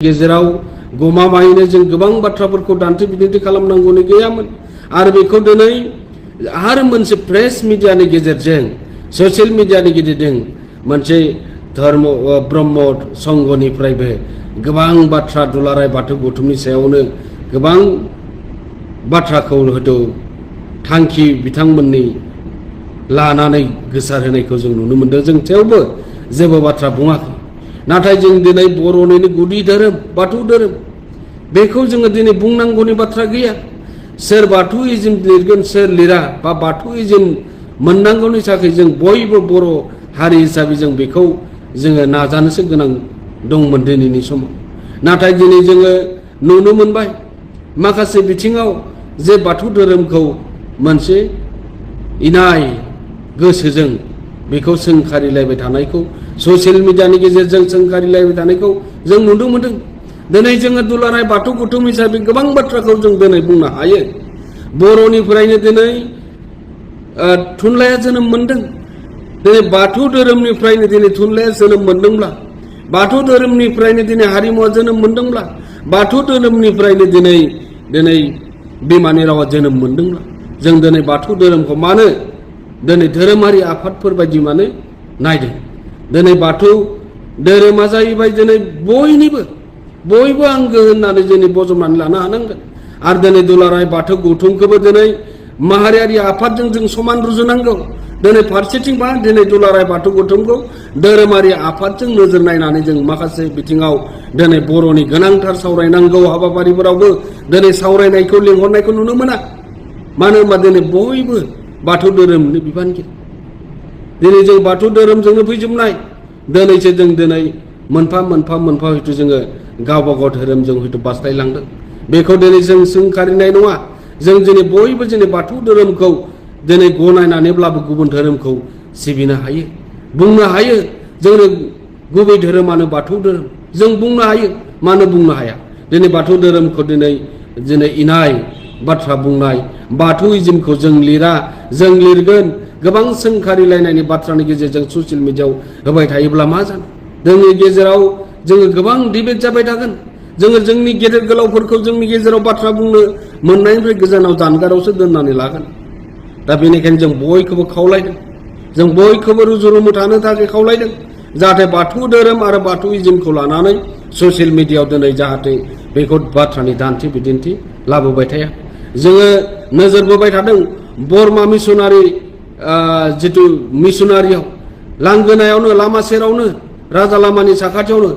गेजेराव गमामायैनो जों गोबां बाथ्राफोरखौ दान्थे बिदान्थे खालामनांगौनि गैयामोन आरो बेखौ दिनै आरो मोनसे प्रेस मिडियानि गेजेरजों ससियेल मिडियानि गेजेरजों मोनसे धर्म ब्रह्म संघनिफ्रायबो गोबां बाथ्रा दुलाराय बाथौ गौथुमनि सायावनो गोबां बाथ्राखौ हयथ' थांखि बिथांमोननि लानानै गोसारहोनायखौ जों नुनो मोनदों। जों थेवबो जेबो बाथ्रा बुङाखै। नाथाय जों दिनै बर'निनो गुदि धोरोम बाथौ धोरोम बेखौ जोङो दिनै बुंनांगौनि बाथ्रा गैया। सोर बाथौइज्म लिरगोन सोर लिरा बा बाथौइज्म मोननांगौनि थाखाय जों बयबो बर' हारि हिसाबै जों बेखौ जोङो नाजानोसो गोनां दंमोन दिनैनि समाव। नाथाय दिनै जोङो नुनो मोनबाय माखासे बिथिङाव जे बाथौ धोरोमखौ मोनसे इनाय गोसोजों बेखौ सोंखारिलायबाय थानायखौ ससियेल मिडियानि गेजेरजों सोंखारिलायबाय थानायखौ जों नुनो मोनदों। दिनै जोङो दुलाराय बाथौ गौथुम हिसाबै गोबां बाथ्राखौ जों दिनै बुंनो हायो। बर'निफ्रायनो दिनै थुनलाइया जोनोम मोनदों। दिनै बाथौ धोरोमनिफ्रायनो दिनै थुनलाइया जोनोम मोनदोंब्ला बाथौ धोरोमनिफ्रायनो दिनै हारिमुवा जोनोम मोनदोंब्ला बाथौ धोरोमनिफ्रायनो दिनै बिमानि रावा जोनोम मोनदोंब्ला जों दिनै बाथौ धोरोमखौ मानो दिनै धोरोमारि आफादफोर बायदि मानो नायदों। दिनै बाथौ धोरोमा जाहैबाय दिनै बयबो आंगो होननानै दिनै बजबनानै लानो हानांगोन। आरो दिनै दुलाराय बाथौ गौथुमखौबो दिनै माहारियारि आफादजों जों समान रुजुनांगौ। दिनै फारसेथिंबा दिनै दुलाराय बाथौ गौथुमखौ धोरोमारि आफादजों नोजोर नायनानै जों माखासे बिथिङाव दिनै बर'नि गोनांथार सावरायनांगौ हाबाफारिफोरावबो दिनै सावरायनायखौ लिंहरनायखौ नुनो मोना। मानो होनबा दिनै बयबो बाथौ धोरोमनि बिबानगिरि। दिनै जों बाथौ धोरोमजोंनो फैजोबनाय। दिनैसो जों दिनै मोनफा हयथ' जोङो गावबा गाव धोरोमजों हयथ' बास्लायलांदों। बेखौ दिनै जों सोंखारिनाय नङा। जों दिनै बयबो दिनै बाथौ धोरोमखौ दिनै गनायनानैब्लाबो गुबुन धोरोमखौ सिबिनो हायो, बुंनो हायो जोंनो गुबै धोरोमानो बाथौ धोरोम। जों बुंनो हायो, मानो बुंनो हाया? दिनै बाथौ धोरोमखौ दिनै इनाय बाथ्रा बुंनाय बाथौइज्मखौ जों लिरा जों लिरगोन गोबां सोंखारिलायनायनि बाथ्रानि गेजेरजों ससियेल मिडियायाव होबाय थायोब्ला मा जानो? जोंनि गेजेराव जोङो गोबां डिबेट जाबाय थागोन। जोङो जोंनि गेदेर गोलावफोरखौ जोंनि गेजेराव बाथ्रा बुंनो मोननायनिफ्राय गोजानाव जानगारावसो दोननानै लागोन। दा बेनिखायनो जों बयखौबो खावलायदों, जों बयखौबो रुजु रुमु थानो थाखाय खावलायदों जाहाथे बाथौ धोरोम आरो बाथौइज्मखौ लानानै ससियेल मिडियायाव दिनै जाहाथे बेखौ बाथ्रानि दान्थे बिदिन्थि लाबोबाय थाया। जोङो नोजोर बोबाय थादों बरमा मिसनारि जिथु मिसनारियाव लांगोनायावनो लामा सेरावनो राजा लामानि साखाथियावनो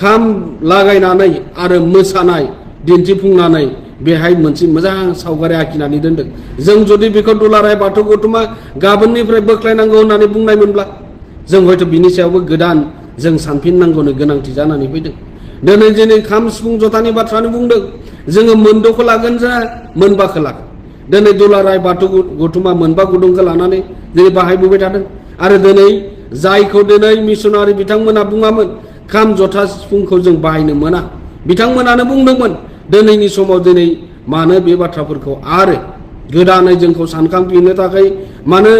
खाम लागायनानै आरो मोसानाय दिन्थिफुंनानै बेहाय मोनसे मोजां सावगारि आखिनानै दोनदों। जों जुदि बेखौ दुलाराय बाथौ गौथुमा गाबोननिफ्राय बोख्लायनांगौ होननानै बुंनायमोनब्ला जों हयथ' बिनि सायावबो गोदान जों सानफिननांगौनि गोनांथि जानानै फैदों। दिनै खाम सिफुं जथानि बाथ्रानो बुंदों। जोङो मोनद'खौ लागोन जा मोनबाखौ लागोन। दिनै दुलाराय बाथौ गौथुमा मोनबा गुदुंखौ लानानै दिनै बाहायबोबाय थादों। आरो दिनै जायखौ दिनै मिसनारि बिथांमोना बुङामोन खाम जथा सिफुंखौ जों बाहायनो मोना बिथांमोनानो बुंदोंमोन। दिनैनि समाव दिनै मानो बे बाथ्राफोरखौ आरो गोदानै जोंखौ सानखांफिननो थाखाय मानो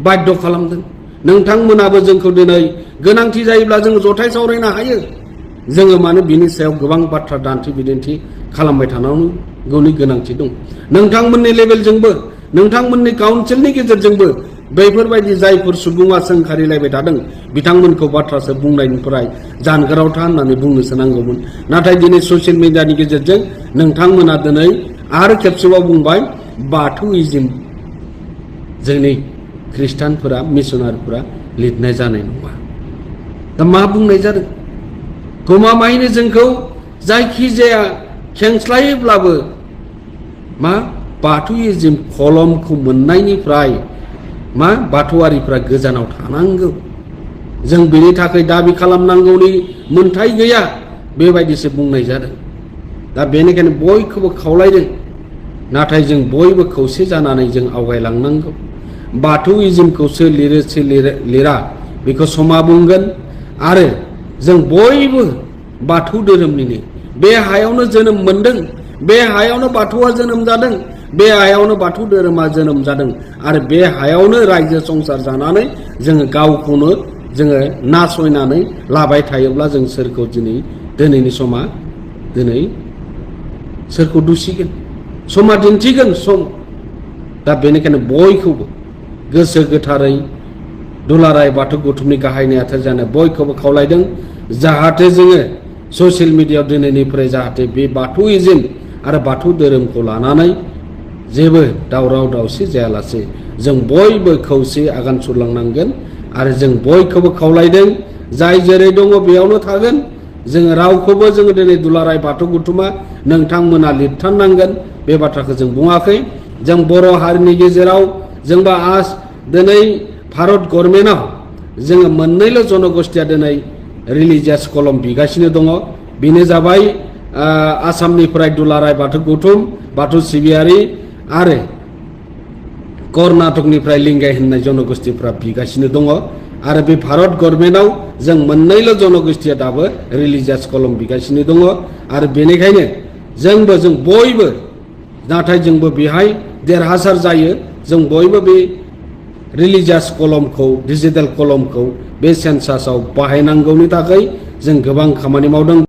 बाध्य खालामदों? नोंथांमोनाबो जोंखौ दिनै गोनांथि जायोब्ला जों जथाय सावरायनो हायो। जोङो मानो बिनि सायाव गोबां बाथ्रा दान्थे बिदिन्थि खालामबाय थानांगौनि गोनांथि दं? नोंथांमोननि लेभेलजोंबो नोंथांमोननि काउन्सिलनि गेजेरजोंबो बैफोरबायदि जायफोर सुबुङा सोंखारिलायबाय थादों बिथांमोनखौ बाथ्रासो बुंनायनिफ्राय जानगाराव था होननानै बुंनोसो नांगौमोन। नाथाय दिनै ससियेल मिडियानि गेजेरजों नोंथांमोना दिनै आरो खेबसेबाव बुंबाय बाथौइज्म जोंनि ख्रिस्टानफोरा मिसनारिफोरा लिरनाय जानाय नङा। दा मा बुंनाय जादों? गमामायैनो जोंखौ जायखिजाया खेंस्लायैब्लाबो बाथौइज्म खलमखौ मोननायनिफ्राय बाथौआरिफ्रा गोजानाव थानांगौ। जों बेनि थाखाय दाबि खालामनांगौनि मोन्थाय गैया बेबायदिसो बुंनाय जादों। दा बेनिखायनो बयखौबो खावलायदों। नाथाय जों बयबो खौसे जानानै जों आवगायलांनांगौ। बाथौइज्मखौ सोर लिरो सोर लिरा बेखौ समा बुंगोन। आरो जों बयबो बाथौ धोरोमनिनो बे हायावनो जोनोम मोनदों, बे हायावनो बाथौआ जोनोम जादों, बे हायावनो बाथौ धोरोमा जोनोम जादों आरो बे हायावनो रायजो संसार जानानै जोङो गावखौनो जोङो नासयनानै लाबाय थायोब्ला जों सोरखौ दिनै दिनैनि समा दिनै सोरखौ दुसिगोन समा दिन्थिगोन सम दा बेनिखायनो बयखौबो गोसो गोथारै दुलाराय बाथौ गौथुमनि गाहाय नेहाथारि जानो बयखौबो खावलायदों जाहाथे जोङो ससियेल मिडियायाव दिनैनिफ्राय जाहाथे बे बाथौइजिम आरो बाथौ धोरोमखौ लानानै जेबो दावराव दावसि जायालासे जों बयबो खौसे आगान सुरलांनांगोन आरो जों बयखौबो खावलायदों जाय जेरै दङ बेयावनो थागोन जोङो रावखौबो जोङो दिनै दुलाराय बाथौ गौथुमा नोंथांमोना लिरथारनांगोन बे बाथ्राखौ जों बुङाखै जों बर' हारिनि गेजेराव जोंबा दिनै भारत गभर्नमेन्टआव जोङो मोननैल' जनगोष्ठीया दिनै रिलिजियास कलम बिगासिनो दङ बेनो जाबाय आसामनिफ्राय दुलाराय बाथौ गौथुम बाथौ सिबियारि आरो कर्नाटकनिफ्राय लिंगाय होननाय जनगोष्ठीफ्रा बिगासिनो दङ आरो बे भारत गभर्नमेन्टआव जों मोननैल' जनगोष्ठीया दाबो रिलिजियास कलम बिगासिनो दङ आरो बेनिखायनो जों बयबो नाथाय जोंबो बेहाय देरहासार जायो जों बयबो बे रिलिजियास कलमखौ डिजिटेल कलमखौ बे सेन्सासाव बाहायनांगौनि थाखाय जों गोबां खामानि मावदों।